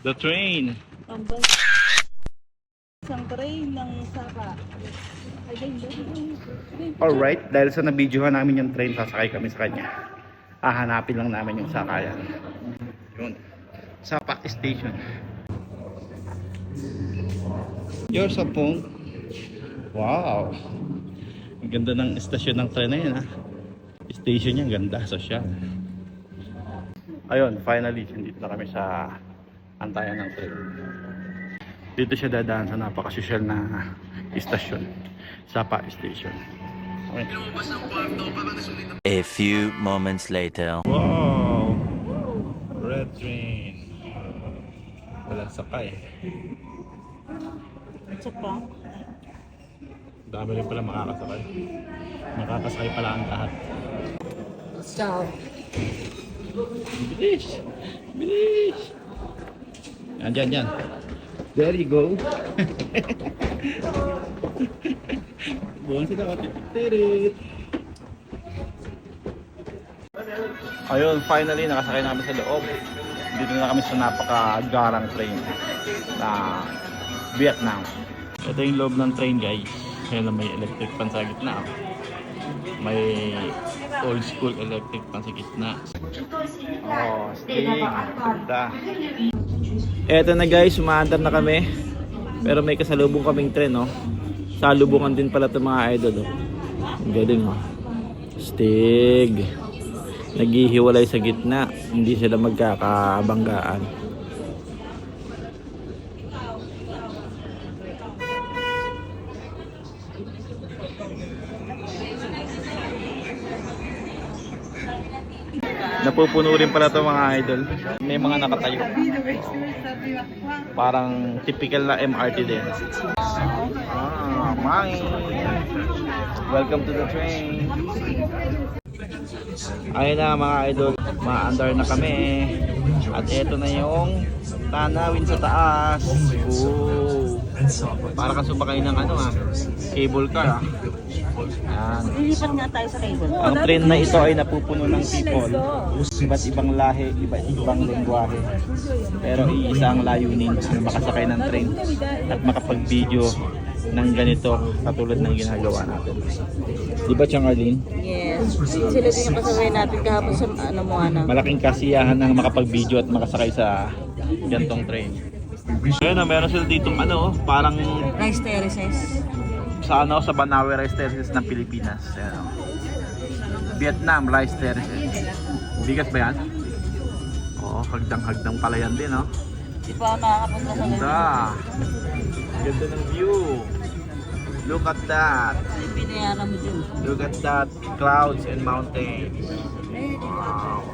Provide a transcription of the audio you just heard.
The train. Isang train ng Saka. Alright, dahil sa nabidyohan namin yung train, sasakay kami sa kanya. Hahanapin lang namin yung sakayan. Yun. Sapa Station. Your phone. Wow. Ang ganda ng estasyon ng tren na yun, ha. Station niya, ganda, social. Ayun, finally, dito na kami sa antayan ng tren. Dito siya dadaan sa napakasosyal na istasyon, Sapa Station. Okay. A few moments later. Wow! Red train. Walang sakay. Check pa. Dami rin pala makakasakay. Makakasakay pala ang lahat. Stop. Bilis! Bilis! Yan, yan, yan. There you go. Buwan sila katitirit. Ayun, finally nakasakay namin sa loob. Dito na kami sa napaka-garang train na Vietnam. Ito yung loob ng train, guys. Kaya may electric fan sa gitna. May old school electric fan sa gitna. Oh, sting. Ganda. Eto na guys, umaandar na kami. Pero may kasalubong kaming tren, no? Salubungan din pala itong mga idol, oh. Ang galing, oh. Stig. Naghihiwalay sa gitna. Hindi sila magkakabanggaan. Napupuno rin pala ito mga idol. May mga nakatayo. Parang typical na MRT din. Mangi! Welcome to the train. Ayun na mga idol, maandar na kami. At eto na yung tanawin sa taas. Oh. Para ka sumakay ng cable car. Yan. Lilipat nga tayo sa cable. Ang train na ito ay napupuno ng people. Iba't ibang lahi, iba't ibang lengguwahe. Pero iisa ang layunin na makasakay ng train at makapag-video ng ganito katulad ng ginagawa natin. Di ba, Arlene? Yes. Sila din yung kasabay natin kahapon sa Malaking kasiyahan ng makapag-video at makasakay sa gantong train. Ayun na, meron sila ditong parang Rice terraces. sa sa Banawe Rice Terraces ng Pilipinas. Ayan, Vietnam Rice Terraces. Bigat ba yan? Oo, hagdang-hagdang pala yan din, no? Di pa ako nakakapunta sa Ganda! Ganda ng view! Look at that! Pinayaran mo dyan. Look at that! Clouds and mountains. Wow!